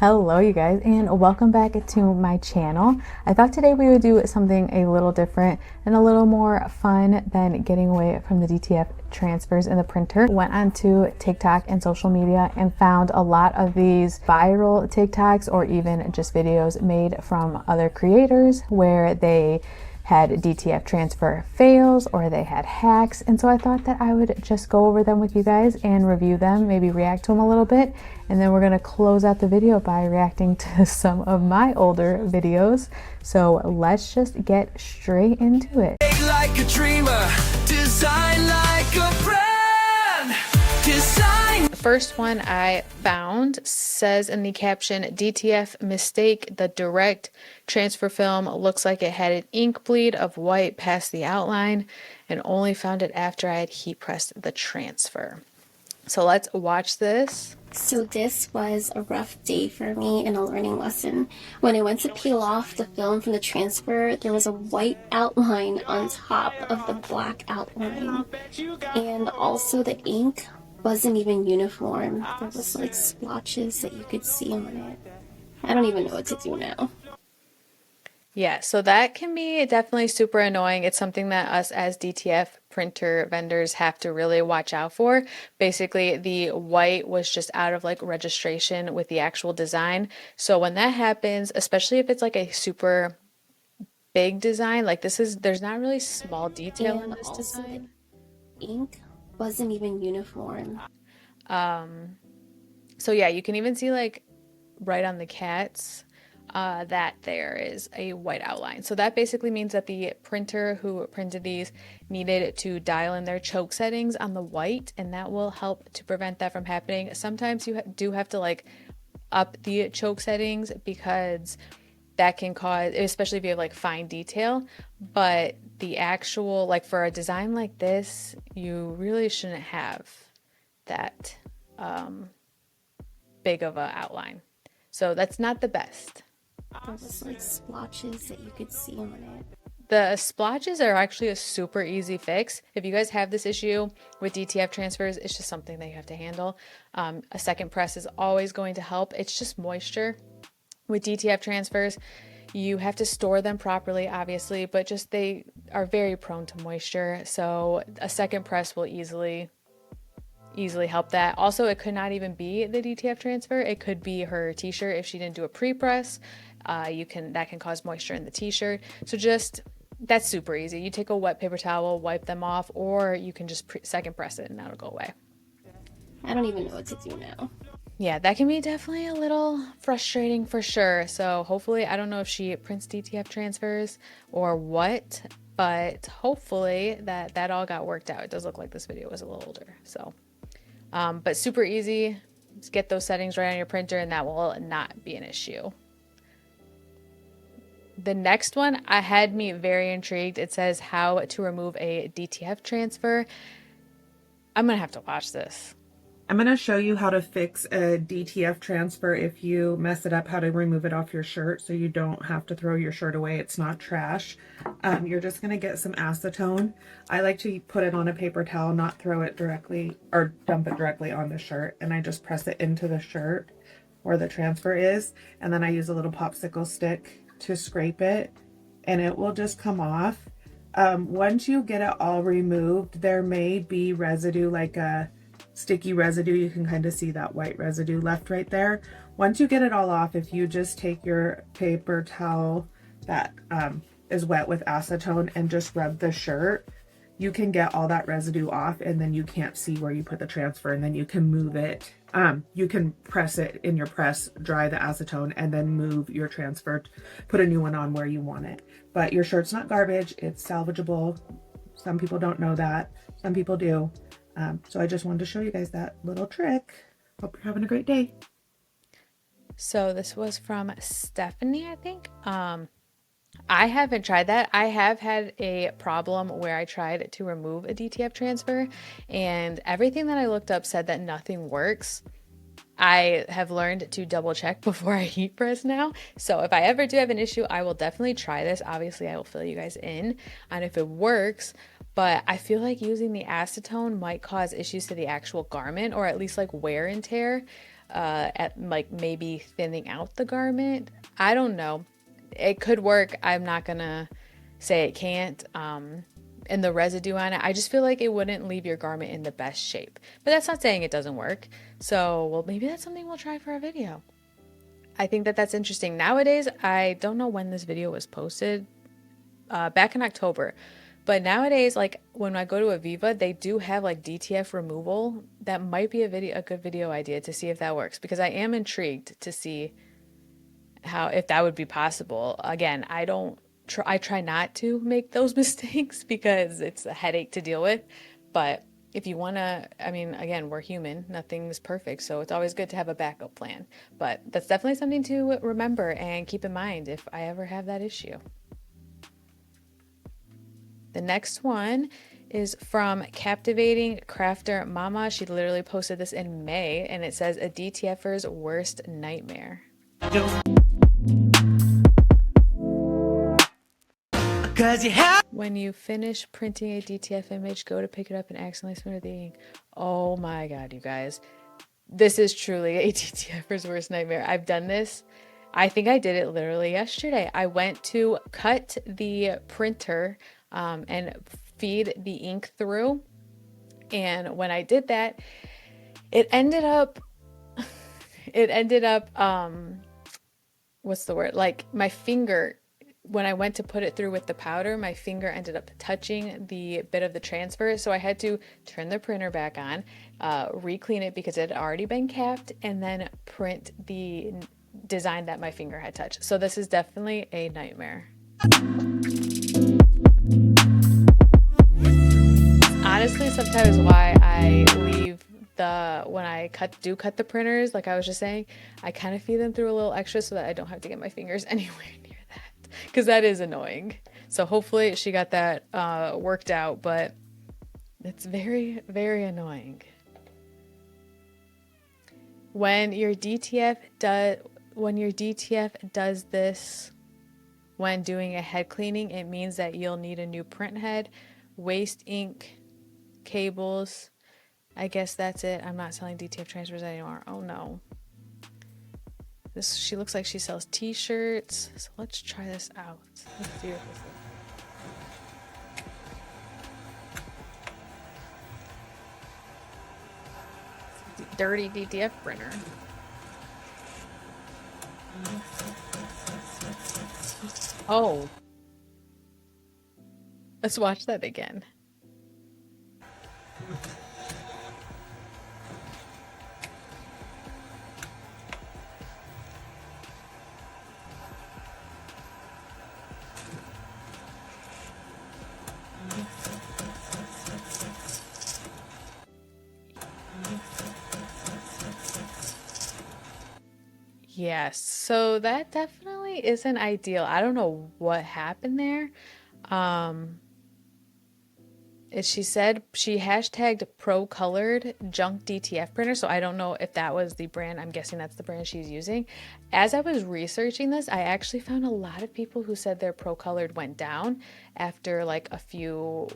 Hello you guys, and welcome back to my channel. I thought today we would do something a little different and a little more fun than getting away from the DTF transfers in the printer. Went onto TikTok and social media and found a lot of these viral TikToks or even just videos made from other creators where they had DTF transfer fails or they had hacks, and so I thought that I would just go over them with you guys and review them, maybe react to them a little bit, and then we're going to close out the video by reacting to some of my older videos. So let's just get straight into it. Like a dreamer, design like a brand, design. The first one I found says in the caption, DTF mistake, the direct transfer film looks like it had an ink bleed of white past the outline, and only found it after I had heat pressed the transfer. So let's watch this. So this was a rough day for me in a learning lesson. When I went to peel off the film from the transfer, there was a white outline on top of the black outline. And also the ink wasn't even uniform. There was like splotches that you could see on it. I don't even know what to do now. Yeah, so that can be definitely super annoying. It's something that us as DTF printer vendors have to really watch out for. Basically, the white was just out of like registration with the actual design. So when that happens, especially if it's like a super big design, like this is, there's not really small detail in this design. Ink wasn't even uniform. So yeah, you can even see like right on the cats that there is a white outline. So that basically means that the printer who printed these needed to dial in their choke settings on the white, and that will help to prevent that from happening. Sometimes you do have to like up the choke settings because that can cause, especially if you have like fine detail, but the actual, like for a design like this, you really shouldn't have that big of an outline. So that's not the best. There was like splotches that you could see on it. The splotches are actually a super easy fix. If you guys have this issue with DTF transfers, it's just something that you have to handle. A second press is always going to help. It's just moisture. With DTF transfers, you have to store them properly, obviously, but just they are very prone to moisture. So a second press will easily help that. Also, it could not even be the DTF transfer. It could be her t-shirt if she didn't do a pre-press. That can cause moisture in the t-shirt. So just, that's super easy. You take a wet paper towel, wipe them off, or you can just second press it and that'll go away. I don't even know what to do now. Yeah, that can be definitely a little frustrating for sure. So hopefully, I don't know if she prints DTF transfers or what, but hopefully that all got worked out. It does look like this video was a little older. So, but super easy. Just get those settings right on your printer and that will not be an issue. The next one had me very intrigued. It says how to remove a DTF transfer. I'm going to have to watch this. I'm going to show you how to fix a DTF transfer if you mess it up, how to remove it off your shirt so you don't have to throw your shirt away. It's not trash. You're just going to get some acetone. I like to put it on a paper towel, not throw it directly or dump it directly on the shirt. And I just press it into the shirt where the transfer is. And then I use a little popsicle stick to scrape it and it will just come off. Once you get it all removed, there may be residue, like a sticky residue. You can kind of see that white residue left right there. Once you get it all off, if you just take your paper towel that is wet with acetone and just rub the shirt, you can get all that residue off, and then you can't see where you put the transfer, and then you can move it. You can press it in your press, dry the acetone, and then move your transfer, put a new one on where you want it. But your shirt's not garbage, it's salvageable. Some people don't know that, some people do. So I just wanted to show you guys that little trick. Hope you're having a great day. So this was from Stephanie, I think. I haven't tried that. I have had a problem where I tried to remove a DTF transfer and everything that I looked up said that nothing works. I have learned to double check before I heat press now. So if I ever do have an issue, I will definitely try this. Obviously, I will fill you guys in on if it works, but I feel like using the acetone might cause issues to the actual garment or at least like wear and tear. at like maybe thinning out the garment. I don't know. It could work. I'm not gonna say it can't. And the residue on it, I just feel like it wouldn't leave your garment in the best shape. But that's not saying it doesn't work. So, well, maybe that's something we'll try for a video. I think that that's interesting. Nowadays, I don't know when this video was posted, back in October. But nowadays, like when I go to Aviva, they do have like DTF removal. That might be a good video idea to see if that works, because I am intrigued to see if that would be possible. Again, I try not to make those mistakes because it's a headache to deal with. But if you want to, I mean, again, we're human. Nothing's perfect. So it's always good to have a backup plan. But that's definitely something to remember and keep in mind if I ever have that issue. The next one is from Captivating Crafter Mama. She literally posted this in May, and it says, a DTFer's worst nightmare. When you finish printing a DTF image, go to pick it up and accidentally smear the ink. Oh my God, you guys. This is truly a DTFer's worst nightmare. I've done this. I think I did it literally yesterday. I went to cut the printer and feed the ink through. And when I did that, it ended up, what's the word? Like my finger, when I went to put it through with the powder, my finger ended up touching the bit of the transfer. So I had to turn the printer back on, re-clean it because it had already been capped, and then print the design that my finger had touched. So this is definitely a nightmare. Honestly, sometimes why I leave when I cut the printers, like I was just saying, I kind of feed them through a little extra so that I don't have to get my fingers anywhere near that, because that is annoying. So hopefully she got that worked out, but it's very, very annoying. When your DTF does this when doing a head cleaning, it means that you'll need a new print head, waste ink, cables. I guess that's it. I'm not selling DTF transfers anymore. Oh no. She looks like she sells t-shirts. So let's try this out. Let's see what this is. Dirty DTF printer. Oh. Let's watch that again. Yes, so that definitely isn't ideal. I don't know what happened there. She said she hashtagged pro colored junk DTF printer, so I don't know if that was the brand. I'm guessing that's the brand she's using. As I was researching this, I actually found a lot of people who said their pro colored went down after like a few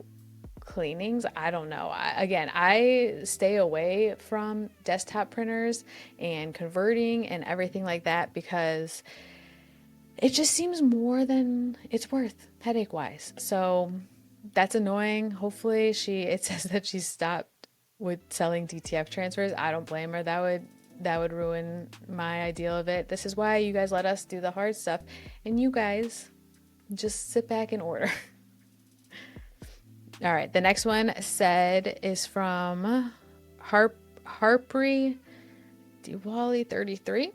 cleanings. I don't know. I stay away from desktop printers and converting and everything like that because it just seems more than it's worth headache wise. So that's annoying. Hopefully it says that she stopped with selling DTF transfers. I don't blame her. That would ruin my ideal of it. This is why you guys let us do the hard stuff and you guys just sit back and order. All right, the next one is from Harpreet Diwali 33.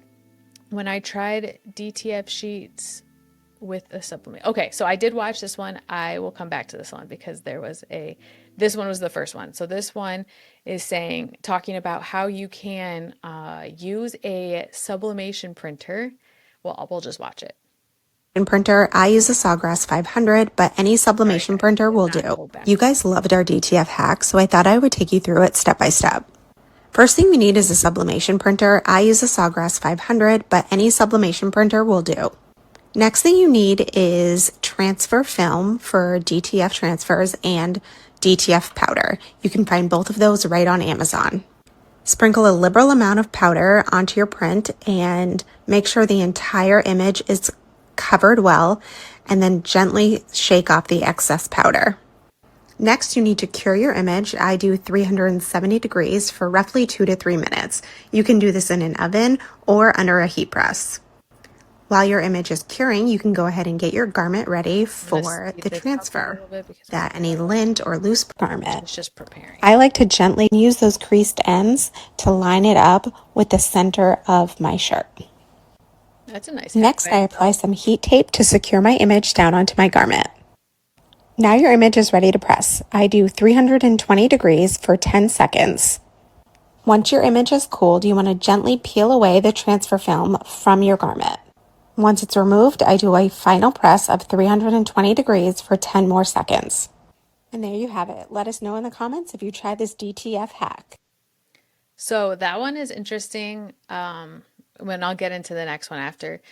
When I tried DTF sheets with a sublimation. Okay, so I did watch this one. I will come back to this one because this one was the first one. So this one is talking about how you can use a sublimation printer. Well, we'll just watch it. Printer, I use a Sawgrass 500, but any sublimation printer will do. You guys loved our DTF hack, so I thought I would take you through it step by step. First thing we need is a sublimation printer. I use a Sawgrass 500, but any sublimation printer will do. Next thing you need is transfer film for DTF transfers and DTF powder. You can find both of those right on Amazon. Sprinkle a liberal amount of powder onto your print and make sure the entire image is covered well, and then gently shake off the excess powder. Next, you need to cure your image. I do 370 degrees for roughly 2 to 3 minutes. You can do this in an oven or under a heat press. While your image is curing, you can go ahead and get your garment ready for the transfer. That any lint or loose garment. It's just preparing. I like to gently use those creased ends to line it up with the center of my shirt. That's a nice Next, I apply some heat tape to secure my image down onto my garment. Now your image is ready to press. I do 320 degrees for 10 seconds. Once your image is cooled, you want to gently peel away the transfer film from your garment. Once it's removed, I do a final press of 320 degrees for 10 more seconds. And there you have it. Let us know in the comments if you tried this DTF hack. So that one is interesting. When I'll get into the next one after.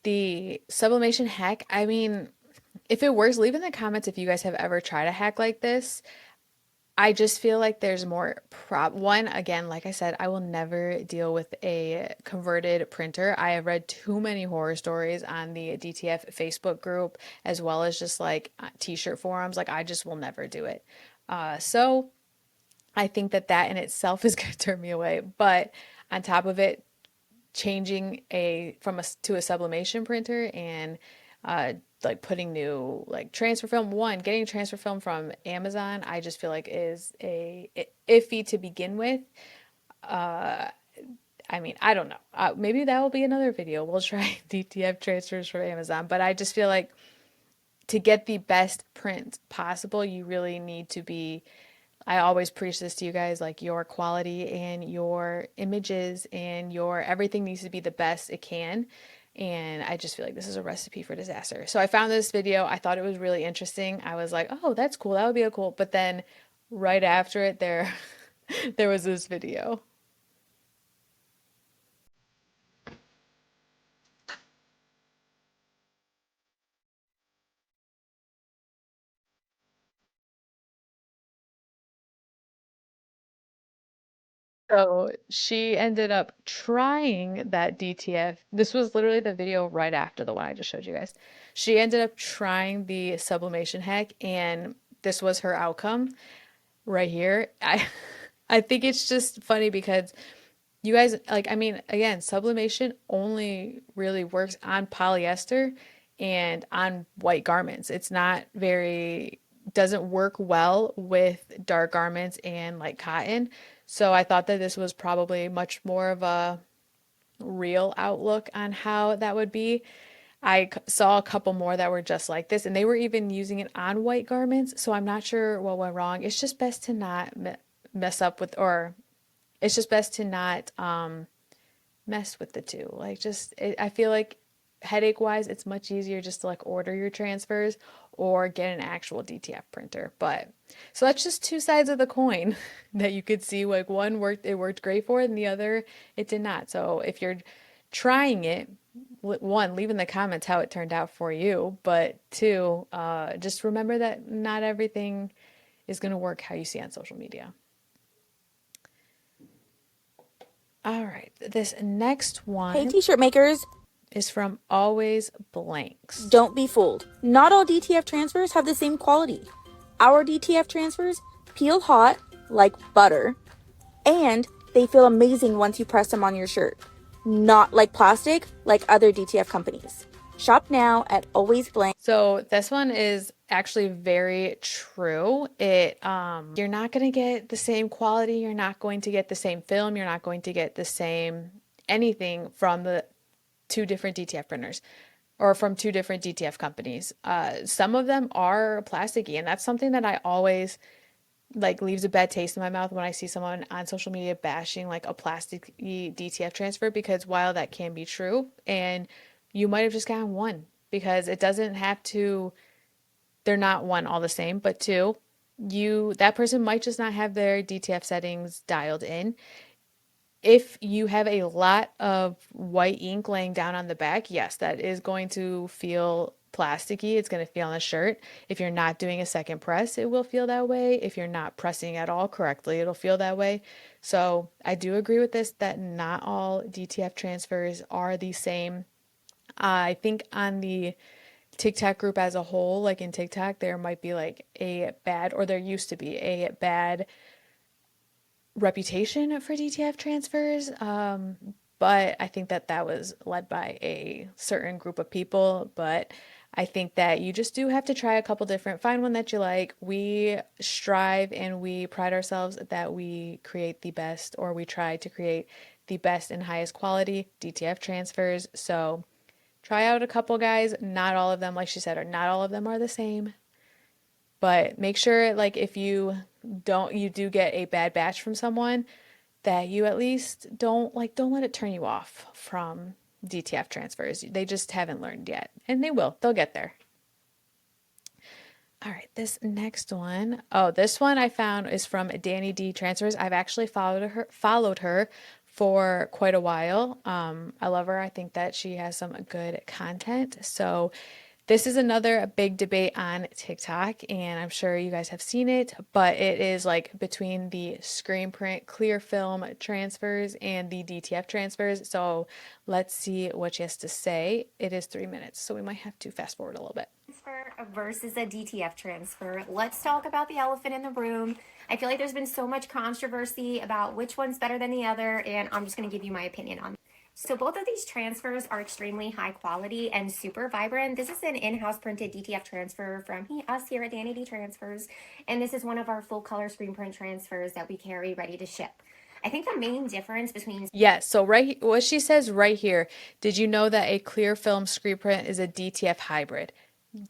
The sublimation hack, I mean, if it works, leave in the comments if you guys have ever tried a hack like this. I just feel like there's more one, again, like I said, I will never deal with a converted printer. I have read too many horror stories on the DTF Facebook group, as well as just like t-shirt forums. Like, I just will never do it. So I think that in itself is going to turn me away. But on top of it, changing to a sublimation printer and like putting new like transfer film, getting transfer film from Amazon, I just feel like is iffy to begin with. I mean, I don't know, maybe that will be another video. We'll try DTF transfers from Amazon, but I just feel like to get the best print possible, you really need to be, I always preach this to you guys, like your quality and your images and your everything needs to be the best it can. And I just feel like this is a recipe for disaster. So I found this video. I thought it was really interesting. I was like, oh, that's cool. That would be a cool. But then right after it, there was this video. So she ended up trying that DTF. This was literally the video right after the one I just showed you guys. She ended up trying the sublimation hack, and this was her outcome right here. I think it's just funny because you guys, like, I mean, again, sublimation only really works on polyester and on white garments. It's not very, doesn't work well with dark garments and like cotton. So I thought that this was probably much more of a real outlook on how that would be. Saw a couple more that were just like this, and they were even using it on white garments. So I'm not sure what went wrong. It's just best to not mess up with, or it's just best to not mess with the two. Like, I feel like headache wise, it's much easier just to like order your transfers or get an actual DTF printer. But so that's just two sides of the coin that you could see. Like, one worked, it worked great for it, and the other it did not. So if you're trying it, one, leave in the comments how it turned out for you. But two, just remember that not everything is going to work how you see on social media. All right, this next one. Hey, t-shirt makers. Is from Always Blanks. Don't be fooled. Not all DTF transfers have the same quality. Our DTF transfers peel hot like butter, and they feel amazing once you press them on your shirt. Not like plastic like other DTF companies. Shop now at Always Blanks. So this one is actually very true. You're not going to get the same quality. You're not going to get the same film. You're not going to get the same anything from the two different DTF printers or from two different DTF companies. Some of them are plasticky, and that's something that I always like leaves a bad taste in my mouth when I see someone on social media bashing like a plastic DTF transfer, because while that can be true, and you might have just gotten one, because it doesn't have to, they're not one all the same, but two, that person might just not have their DTF settings dialed in. If you have a lot of white ink laying down on the back, yes, that is going to feel plasticky. It's going to feel on the shirt. If you're not doing a second press, it will feel that way. If you're not pressing at all correctly, it'll feel that way. So I do agree with this that not all DTF transfers are the same. I think on the TikTok group as a whole, like in TikTok, there might be like a bad, or there used to be a bad reputation for DTF transfers. But I think that that was led by a certain group of people. But I think that you just do have to try a couple different, find one that you like. We strive and we pride ourselves that we create the best, or we try to create the best and highest quality DTF transfers. So try out a couple, guys. Not all of them, like she said, are not all of them are the same. But make sure, like, if you do get a bad batch from someone, that you at least don't let it turn you off from DTF transfers. They just haven't learned yet, and they will. They'll get there. All right, this next one. Oh, this one I found is from Danny D Transfers. I've actually followed her for quite a while. I love her. I think that she has some good content. So this is another big debate on TikTok, and I'm sure you guys have seen it, but it is like between the screen print clear film transfers and the DTF transfers. So let's see what she has to say. It is 3 minutes, so we might have to fast forward a little bit. Transfer versus a DTF transfer. Let's talk about the elephant in the room. I feel like there's been so much controversy about which one's better than the other, and I'm just going to give you my opinion on it. So both of these transfers are extremely high quality and super vibrant. This is an in-house printed DTF transfer from us here at Danny D Transfers, and this is one of our full color screen print transfers that we carry ready to ship. I think the main difference between Yes, so right what she says right here, did you know that a clear film screen print is a DTF hybrid?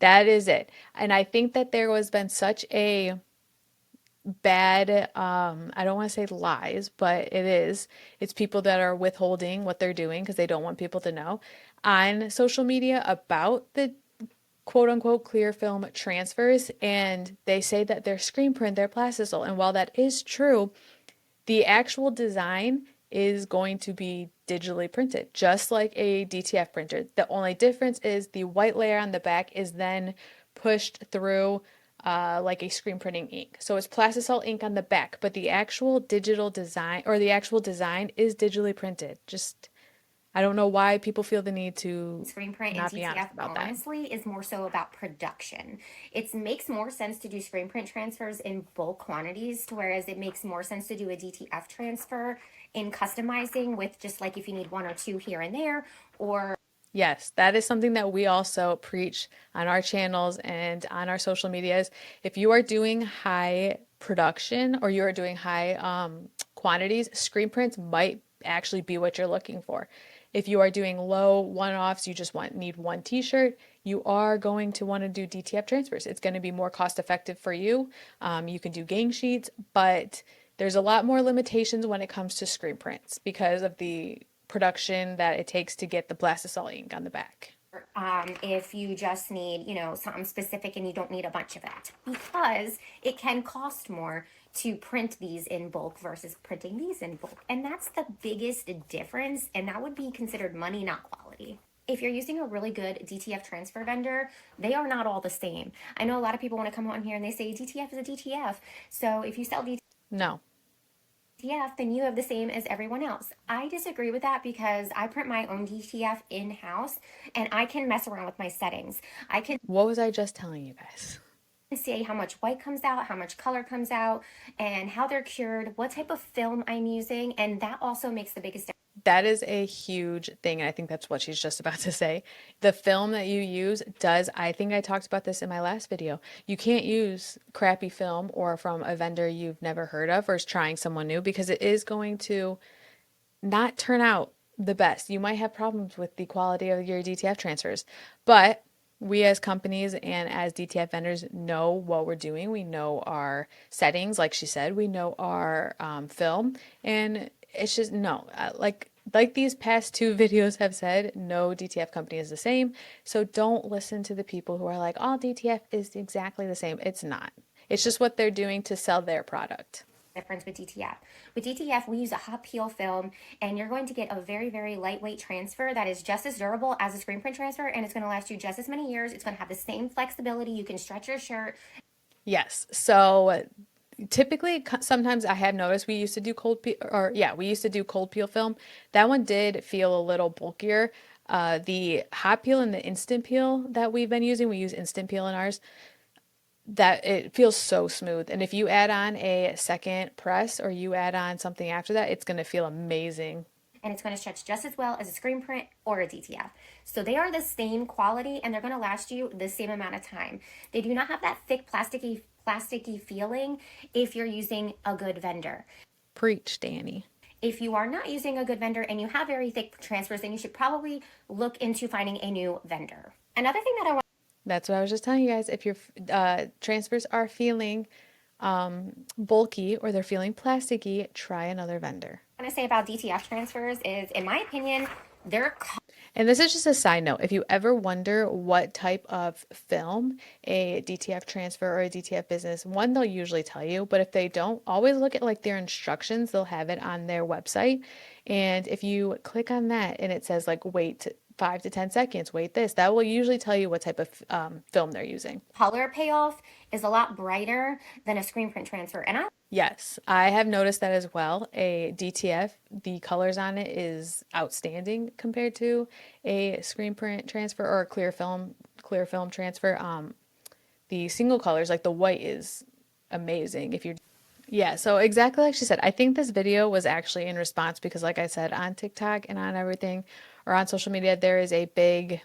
That is it. And I think that there has been such a bad I don't want to say lies, but it's people that are withholding what they're doing because they don't want people to know on social media about the quote unquote clear film transfers, and they say that they're screen print, they're plastisol. And while that is true, the actual design is going to be digitally printed, just like a DTF printer. The only difference is the white layer on the back is then pushed through like a screen printing ink. So it's plastisol ink on the back, but the actual digital design, or the actual design, is digitally printed. Just, I don't know why people feel the need to screen print and not be honest DTF about that. honestly is more so about production. It makes more sense to do screen print transfers in bulk quantities, whereas it makes more sense to do a DTF transfer in customizing with just like if you need one or two here and there, or Yes, that is something that we also preach on our channels and on our social medias. If you are doing high production, or you are doing high quantities, screen prints might actually be what you're looking for. If you are doing low one-offs, you just need one t-shirt, you are going to want to do DTF transfers. It's going to be more cost effective for you. You can do gang sheets, but there's a lot more limitations when it comes to screen prints because of the production that it takes to get the plastisol ink on the back. if you just need, something specific and you don't need a bunch of it, because it can cost more to print these in bulk versus printing these in bulk. And that's the biggest difference. And that would be considered money, not quality. If you're using a really good DTF transfer vendor, they are not all the same. I know a lot of people want to come on here and they say DTF is a DTF. So if you sell No. DTF, then you have the same as everyone else. I disagree with that because I print my own DTF in-house and I can mess around with my settings. I can What was I just telling you guys? say how much white comes out, how much color comes out, and how they're cured, what type of film I'm using, and that also makes the biggest difference. That is a huge thing, and I think that's what she's just about to say. The film that you use does, I think I talked about this in my last video. You can't use crappy film or from a vendor you've never heard of or is trying someone new, because it is going to not turn out the best. You might have problems with the quality of your DTF transfers, but we as companies and as DTF vendors know what we're doing. We know our settings, like she said, we know our film, and it's just no, like these past two videos have said, no DTF company is the same. So don't listen to the people who are like, all DTF is exactly the same. It's not. It's just what they're doing to sell their product. difference with DTF. With DTF, we use a hot peel film, and you're going to get a very, very lightweight transfer that is just as durable as a screen print transfer, and it's going to last you just as many years. It's going to have the same flexibility. You can stretch your shirt. Yes. So typically, sometimes I have noticed we used to do cold peel, or yeah, we used to do cold peel film. That one did feel a little bulkier. The hot peel and the instant peel that we've been using, we use instant peel in ours, that it feels so smooth. And if you add on a second press or you add on something after that, it's going to feel amazing. And it's going to stretch just as well as a screen print or a DTF. So they are the same quality, and they're going to last you the same amount of time. They do not have that thick plasticky feeling if you're using a good vendor. Preach, Danny. If you are not using a good vendor and you have very thick transfers, then you should probably look into finding a new vendor. Another thing that I want That's what I was just telling you guys. If your transfers are feeling bulky or they're feeling plasticky, try another vendor. to say about DTF transfers is, in my opinion, they're And this is just a side note. If you ever wonder what type of film a DTF transfer or a DTF business, one, they'll usually tell you, but if they don't, always look at like their instructions. They'll have it on their website. And if you click on that and it says like wait 5 to 10 seconds, wait this, that will usually tell you what type of film they're using. color payoff is a lot brighter than a screen print transfer. And Yes, I have noticed that as well. A DTF, the colors on it is outstanding compared to a screen print transfer or a clear film transfer. The single colors, like the white, is amazing if you're. Yeah, so exactly like she said, I think this video was actually in response because, like I said, on TikTok and on everything or on social media, there is a big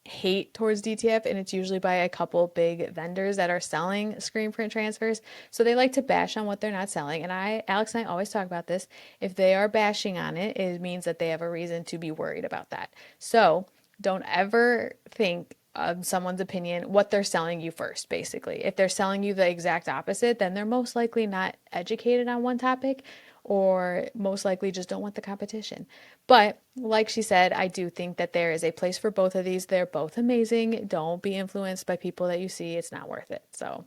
hate towards DTF, and it's usually by a couple big vendors that are selling screen print transfers. So they like to bash on what they're not selling. And Alex and I always talk about this. If they are bashing on it, it means that they have a reason to be worried about that. So don't ever think of someone's opinion, what they're selling you first, basically. If they're selling you the exact opposite, then they're most likely not educated on one topic or most likely just don't want the competition. But like she said, I do think that there is a place for both of these. They're both amazing. Don't be influenced by people that you see. It's not worth it. So,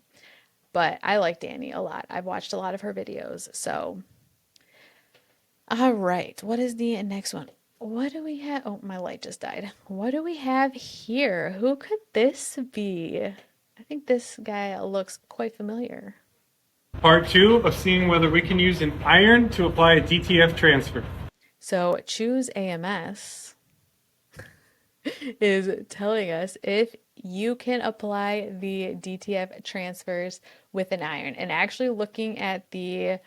but I like Danny a lot. I've watched a lot of her videos. So, all right. What is the next one? What do we have? Oh, my light just died. What do we have here? Who could this be? I think this guy looks quite familiar. Part 2 of seeing whether we can use an iron to apply a DTF transfer. So Choose AMS is telling us if you can apply the DTF transfers with an iron. And actually looking at the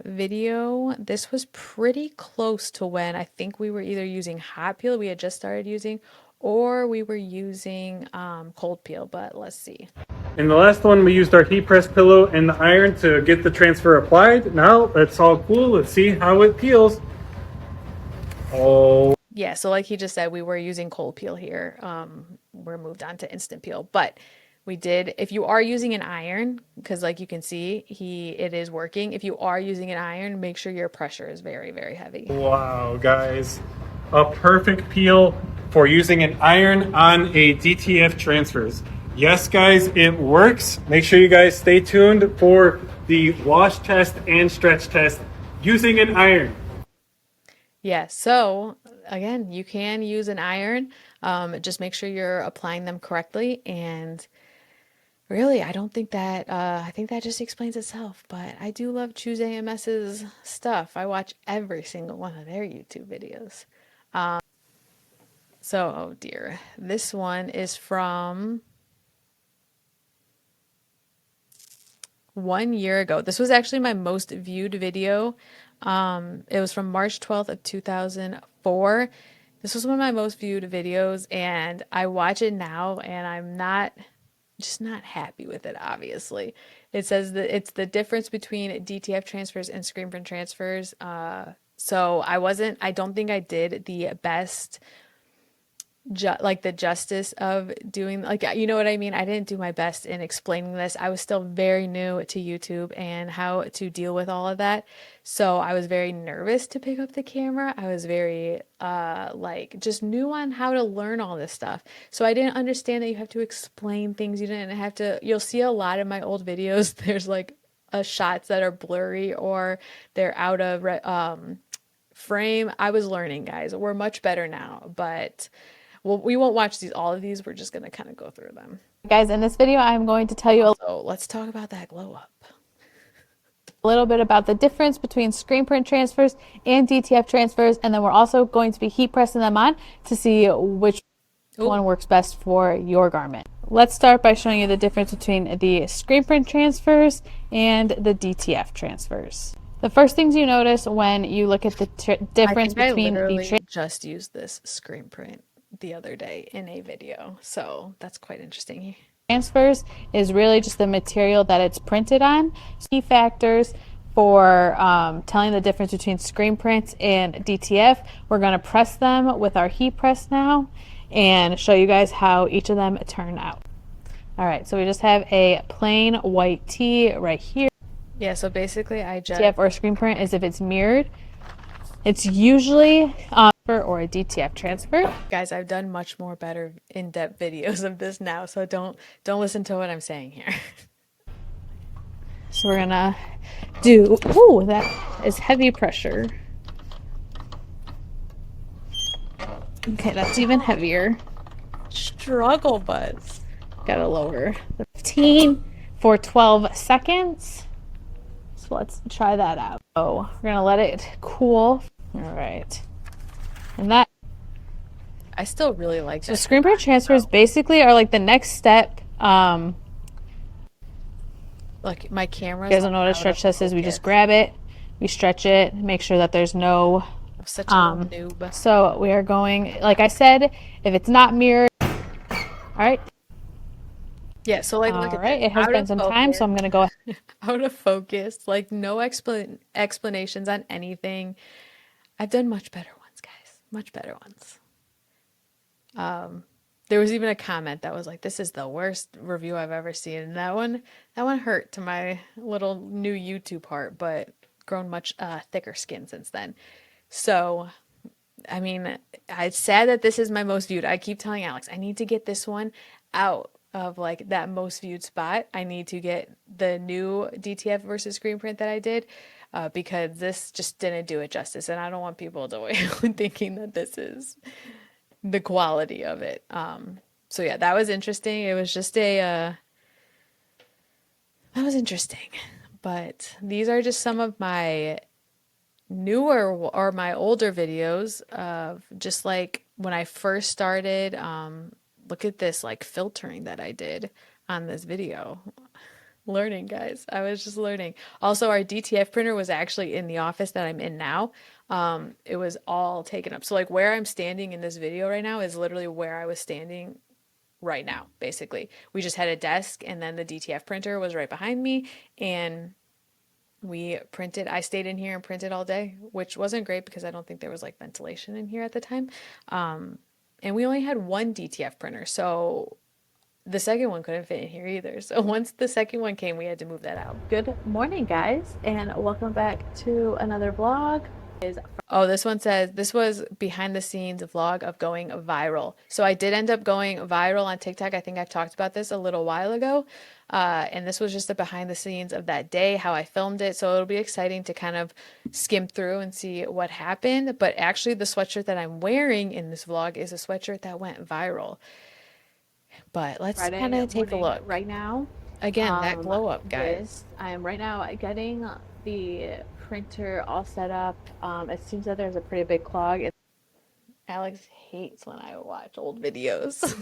video, this was pretty close to when I think we were either using hot peel, we had just started using, or we were using cold peel, but let's see. In the last one, we used our heat press pillow and the iron to get the transfer applied. Now, that's all cool. Let's see how it peels. Oh. Yeah, so like he just said, we were using cold peel here. We're moved on to instant peel, but we did, if you are using an iron, because like you can see, it is working. If you are using an iron, make sure your pressure is very, very heavy. Wow, guys. A perfect peel for using an iron on a DTF transfers. Yes, guys, it works. Make sure you guys stay tuned for the wash test and stretch test using an iron. Yeah, so again, you can use an iron. Just make sure you're applying them correctly. And really, I don't think that, I think that just explains itself. But I do love Choose AMS's stuff. I watch every single one of their YouTube videos. So, oh dear, this one is from 1 year ago. This was actually my most viewed video. It was from March 12th of 2004. This was one of my most viewed videos, and I watch it now and I'm just not happy with it, obviously. It says that it's the difference between DTF transfers and screen print transfers. So I don't think I did the best like the justice of doing, like, you know what I mean? I didn't do my best in explaining this. I was still very new to YouTube and how to deal with all of that. So I was very nervous to pick up the camera. I was very like just new on how to learn all this stuff. So I didn't understand that you have to explain things. You didn't have to, you'll see a lot of my old videos. There's like shots that are blurry or they're out of frame. I was learning, guys. We're much better now, but we won't watch all of these. We're just gonna kind of go through them. Guys, in this video, I'm going to tell you let's talk about that glow up. A little bit about the difference between screen print transfers and DTF transfers, and then we're also going to be heat pressing them on to see which one works best for your garment. Let's start by showing you the difference between the screen print transfers and the DTF transfers. The first things you notice when you look at the difference between the just used this screen print the other day in a video, so that's quite interesting. Transfers is really just the material that it's printed on. Key factors for telling the difference between screen prints and DTF. We're going to press them with our heat press now and show you guys how each of them turn out. All right, so we just have a plain white tee right here. Yeah, so basically DTF or screen print is if it's mirrored. It's usually or a DTF transfer. Guys, I've done much more better in-depth videos of this now, so don't listen to what I'm saying here. So we're gonna do, that is heavy pressure. Okay, that's even heavier. Struggle buzz. Gotta lower the 15 for 12 seconds. So let's try that out. Oh, we're gonna let it cool. All right. And that, I still really like that. So screen print transfers basically are like the next step. Like my camera. You guys don't know what a stretch test is. We just grab it, we stretch it, make sure that there's no. Such a noob. So we are going, like I said, if it's not mirrored. All right. Yeah. So like, look at that. It has been some time, so I'm gonna go out of focus. Like no explanations on anything. I've done much better ones, guys. Much better ones. There was even a comment that was like, "This is the worst review I've ever seen," and that one hurt to my little new YouTube heart, but grown much thicker skin since then. So, I mean, it's sad that this is my most viewed. I keep telling Alex, I need to get this one out of like that most viewed spot. I need to get the new DTF versus screen print that I did. Because this just didn't do it justice, and I don't want people to wait thinking that this is the quality of it. So yeah, that was interesting. It was just that was interesting. But these are just some of my newer or my older videos of just like when I first started. Look at this like filtering that I did on this video. Learning, guys. I was just learning. Also, our DTF printer was actually in the office that I'm in now. It was all taken up. So like where I'm standing in this video right now is literally where I was standing right now, basically. We just had a desk and then the DTF printer was right behind me and we printed. I stayed in here and printed all day, which wasn't great because I don't think there was like ventilation in here at the time. And we only had one DTF printer. So the second one couldn't fit in here either. So once the second one came, we had to move that out. Good morning, guys, and welcome back to another vlog. Oh, this one says, this was behind the scenes vlog of going viral. So I did end up going viral on TikTok. I think I've talked about this a little while ago. And this was just the behind the scenes of that day, how I filmed it. So it'll be exciting to kind of skim through and see what happened. But actually the sweatshirt that I'm wearing in this vlog is a sweatshirt that went viral. But let's kind of take a look right now. Again, that glow up, guys. I am right now getting the printer all set up. It seems that there's a pretty big clog. Alex hates when I watch old videos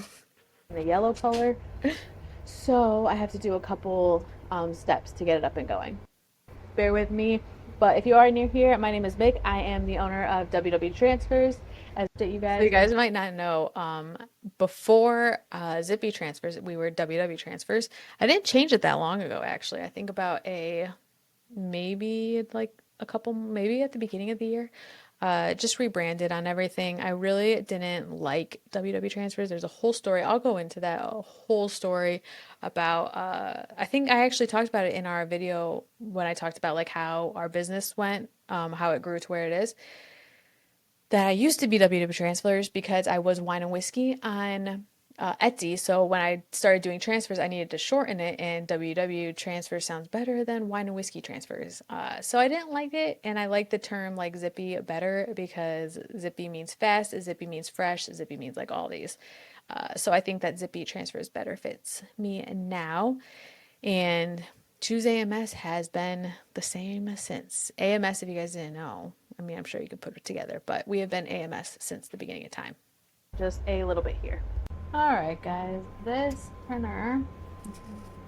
in a yellow color. So I have to do a couple steps to get it up and going. Bear with me. But if you are new here, my name is Vic. I am the owner of WW Transfers. As you guys might not know, before Zippy Transfers, we were WW Transfers. I didn't change it that long ago, actually. I think about maybe like a couple, maybe at the beginning of the year. Just rebranded on everything. I really didn't like WW Transfers. There's a whole story. I'll go into that, a whole story about, I think I actually talked about it in our video when I talked about like how our business went, how it grew to where it is. That I used to be WW Transfers because I was wine and whiskey on Etsy. So when I started doing transfers, I needed to shorten it, and WW transfer sounds better than wine and whiskey transfers. So I didn't like it, and I like the term like zippy better because zippy means fast, zippy means fresh, zippy means like all these. So I think that zippy transfers better fits me now. And Choose AMS has been the same since. AMS, if you guys didn't know, I mean, I'm sure you could put it together, but we have been AMS since the beginning of time. Just a little bit here. All right, guys, this printer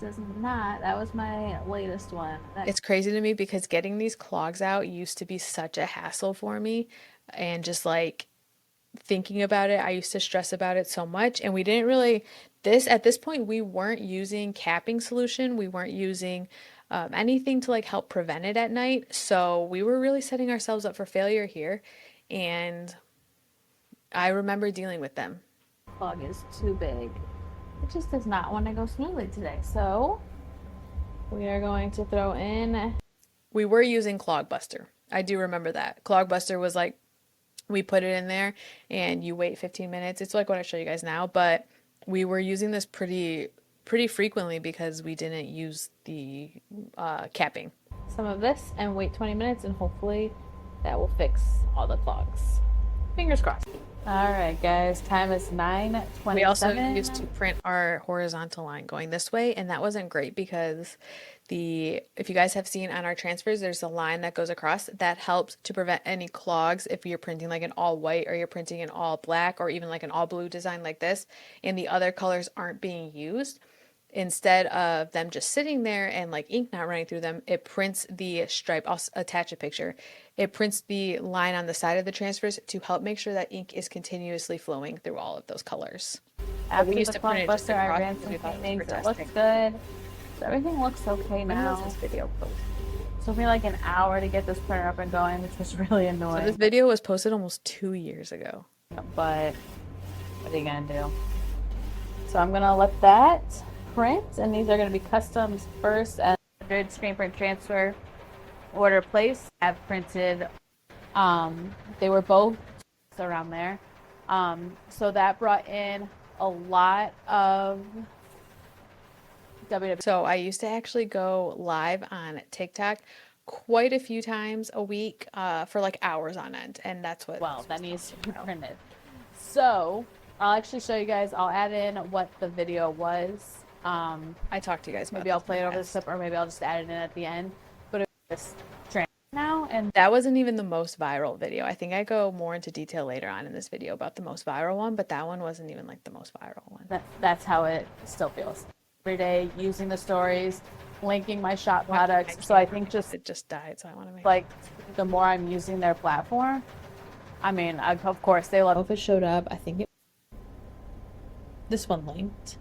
does not, that was my latest one. It's crazy to me because getting these clogs out used to be such a hassle for me, and just like thinking about it, I used to stress about it so much, and we didn't really, at this point, we weren't using capping solution. We weren't using anything to like help prevent it at night. So we were really setting ourselves up for failure here. And I remember dealing with them. Clog is too big. It just does not want to go smoothly today. So we are going to throw in, we were using Clog Buster. I do remember that. Clog Buster was like, we put it in there and you wait 15 minutes. It's like what I show you guys now, but we were using this pretty frequently because we didn't use the capping. Some of this and wait 20 minutes, and hopefully that will fix all the clogs. Fingers crossed. All right, guys, time is 9:27. We also used to print our horizontal line going this way, and that wasn't great because if you guys have seen on our transfers, there's a line that goes across that helps to prevent any clogs if you're printing like an all white, or you're printing an all black, or even like an all blue design like this, and the other colors aren't being used. Instead of them just sitting there and like ink not running through them, it prints the stripe. I'll attach a picture. It prints the line on the side of the transfers to help make sure that ink is continuously flowing through all of those colors. After we used to print it just across, I ran some paintings. It looks good. So everything looks okay now. When was this video posted? It took me like an hour to get this printer up and going, which was really annoying. So this video was posted almost 2 years ago. But what are you gonna do? So I'm gonna let that print, and these are going to be customs first. And 100 screen print transfer order place. I've printed, they were both around there. So that brought in a lot of WW. So I used to actually go live on TikTok quite a few times a week for like hours on end, and that's what. Well, that needs to be printed. So I'll actually show you guys. I'll add in what the video was. I talked to you guys. Maybe I'll play it over the clip, or maybe I'll just add it in at the end. But it was just now, and that wasn't even the most viral video. I think I go more into detail later on in this video about the most viral one, but that one wasn't even like the most viral one. That's how it still feels. Every day using the stories, linking my shop products. So I think it just died. So I want to make like the more I'm using their platform. I mean, of course they love. If it showed up, I think this one linked.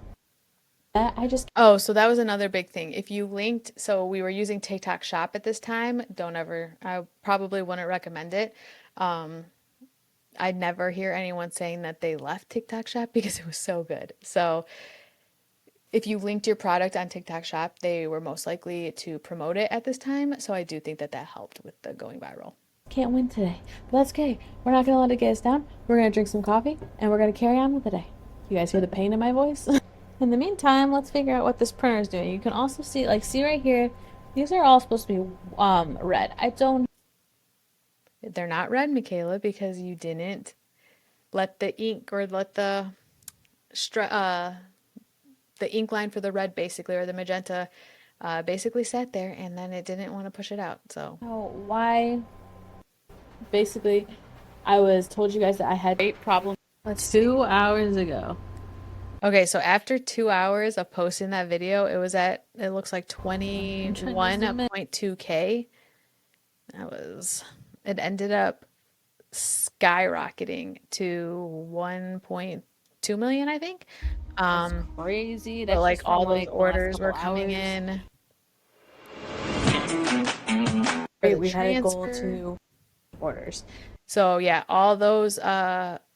Oh, so that was another big thing. If you linked, so we were using TikTok Shop at this time. I probably wouldn't recommend it. I'd never hear anyone saying that they left TikTok Shop because it was so good. So if you linked your product on TikTok Shop, they were most likely to promote it at this time. So I do think that helped with the going viral. Can't win today, but that's okay. We're not going to let it get us down. We're going to drink some coffee, and we're going to carry on with the day. You guys hear the pain in my voice? In the meantime, let's figure out what this printer is doing. You can also see right here, these are all supposed to be red. They're not red, Michaela, because you didn't let the ink or let the ink line for the red basically, or the magenta, basically sat there, and then it didn't want to push it out. So why? Basically, I told you guys that I had a problem 2 hours ago. Okay, so after 2 hours of posting that video, it looks like 21.2K. It ended up skyrocketing to 1.2 million, I think. That's crazy. That's like all those orders were coming in. We had a goal to orders. So yeah, all those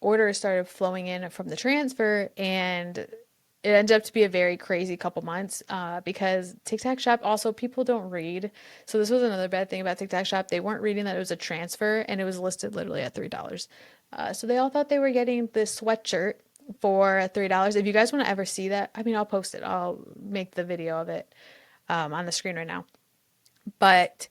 orders started flowing in from the transfer, and it ended up to be a very crazy couple months because TikTok Shop, also people don't read. So this was another bad thing about TikTok Shop. They weren't reading that it was a transfer, and it was listed literally at $3. So they all thought they were getting this sweatshirt for $3. If you guys want to ever see that, I mean, I'll post it. I'll make the video of it on the screen right now. But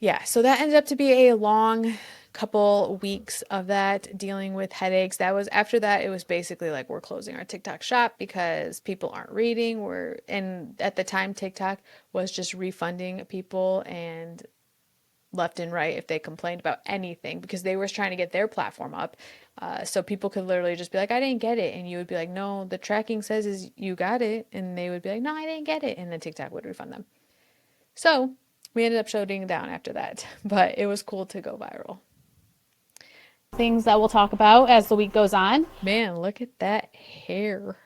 yeah, so that ended up to be a long couple weeks of that, dealing with headaches. That was after that, it was basically like we're closing our TikTok shop because people aren't reading. And at the time, TikTok was just refunding people and left and right if they complained about anything, because they were trying to get their platform up. So people could literally just be like, I didn't get it. And you would be like, no, the tracking says is you got it. And they would be like, no, I didn't get it. And then TikTok would refund them. So we ended up shutting down after that, but it was cool to go viral. Things that we'll talk about as the week goes on. Man, look at that hair.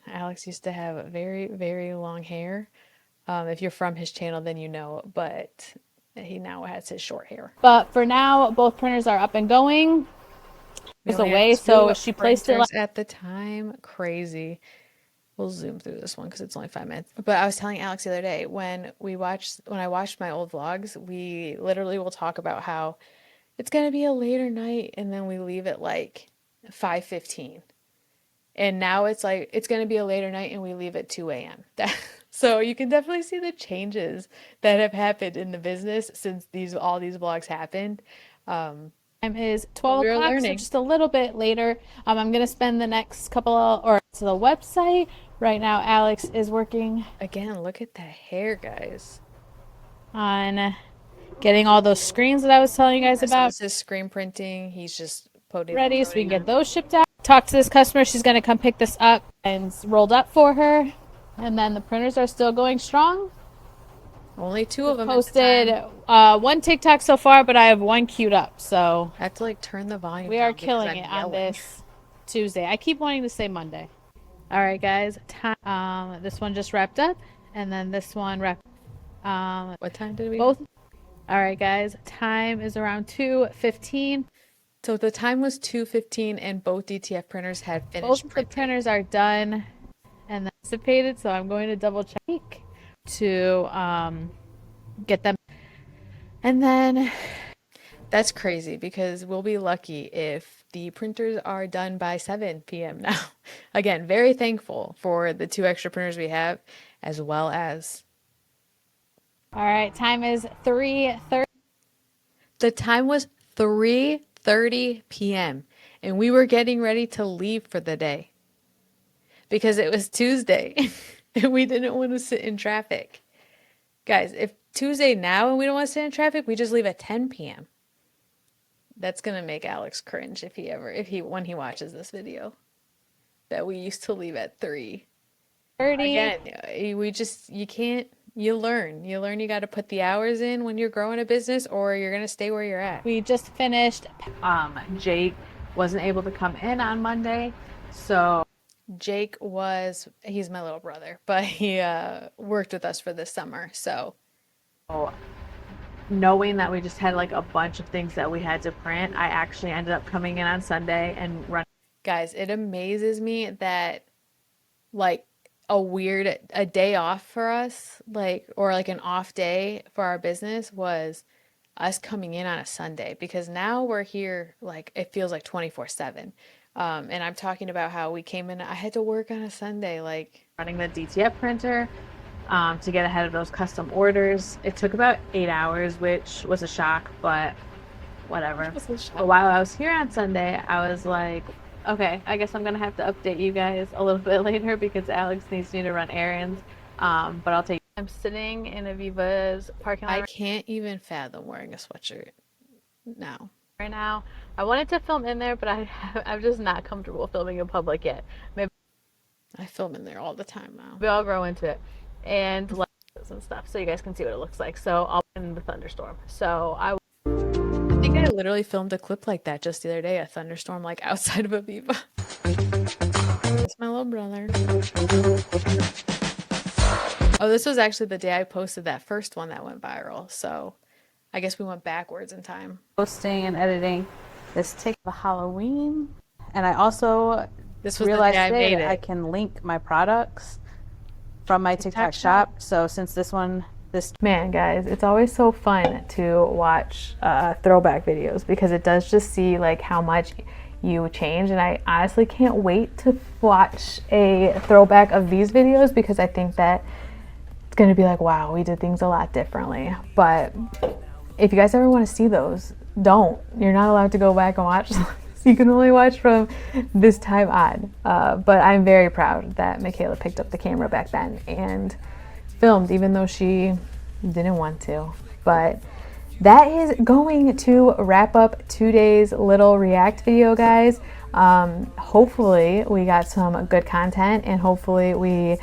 Alex used to have very, very long hair. If you're from his channel, then you know, but he now has his short hair. But for now, both printers are up and going. It's away, so she placed it at the time. Crazy. We'll zoom through this one because it's only 5 minutes. But I was telling Alex the other day, when I watched my old vlogs, we literally will talk about how it's gonna be a later night, and then we leave at like 5:15. And now it's like it's gonna be a later night, and we leave at 2 a.m. So you can definitely see the changes that have happened in the business since all these vlogs happened. Time is 12 o'clock, so just a little bit later. I'm going to spend the next couple to the website. Right now, Alex is working. Again, look at that hair, guys. On getting all those screens that I was telling you guys about. This is screen printing. He's just ready so we can get those shipped out. Talk to this customer. She's going to come pick this up and rolled up for her. And then the printers are still going strong. Only 2 of them posted one TikTok so far, but I have 1 queued up. So I have to like turn the volume. We are killing it on this Tuesday. I keep wanting to say Monday. All right, guys. This one just wrapped up, and then this one wrapped. What time did we? Both. All right, guys. Time is around 2:15. So the time was 2:15, and both DTF printers had finished. Both the printers are done and anticipated, so I'm going to double check to get them. And then that's crazy because we'll be lucky if the printers are done by 7 p.m. now. Again, very thankful for the 2 extra printers we have, as well as. All right, time is 3:30. The time was 3:30 p.m. and we were getting ready to leave for the day because it was Tuesday and we didn't want to sit in traffic. Guys, if Tuesday now and we don't want to sit in traffic, we just leave at 10 p.m. That's going to make Alex cringe when he watches this video, that we used to leave at 3:30. Again, you learn you got to put the hours in when you're growing a business, or you're going to stay where you're at. We just finished. Jake wasn't able to come in on Monday. So he's my little brother, but he worked with us for this summer. So knowing that we just had like a bunch of things that we had to print, I actually ended up coming in on Sunday and running. Guys, it amazes me that like a day off for us, or like an off day for our business, was us coming in on a Sunday, because now we're here, like it feels like 24/7. And I'm talking about how we came in, I had to work on a Sunday, like running the DTF printer to get ahead of those custom orders. It took about 8 hours, which was a shock, but whatever. But while I was here on Sunday, I was like, okay, I guess I'm gonna have to update you guys a little bit later because Alex needs me to run errands. But I'll take. I'm sitting in Aviva's parking lot. I can't even fathom wearing a sweatshirt now. Right now, I wanted to film in there, but I'm just not comfortable filming in public yet. Maybe I film in there all the time now. Maybe I'll grow into it and stuff, so you guys can see what it looks like. So I'll in the thunderstorm. So I think I literally filmed a clip like that just the other day, a thunderstorm like outside of Aviva. It's my little brother. Oh, this was actually the day I posted that first one that went viral. So I guess we went backwards in time. Posting and editing this the Halloween. And I also realized today that I can link my products from my TikTok shop. So since this one this. Man, guys, it's always so fun to watch throwback videos because it does just see like how much you change, and I honestly can't wait to watch a throwback of these videos because I think that it's gonna be like, wow, we did things a lot differently. But if you guys ever want to see those, you're not allowed to go back and watch them. You can only watch from this time on. But I'm very proud that Michaela picked up the camera back then and filmed, even though she didn't want to. But that is going to wrap up today's little react video, guys. Hopefully we got some good content, and hopefully we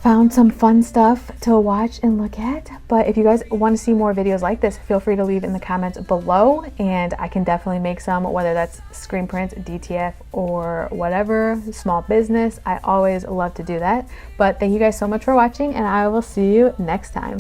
found some fun stuff to watch and look at. But if you guys want to see more videos like this, feel free to leave in the comments below, and I can definitely make some, whether that's screen prints, DTF, or whatever, small business. I always love to do that. But thank you guys so much for watching, and I will see you next time.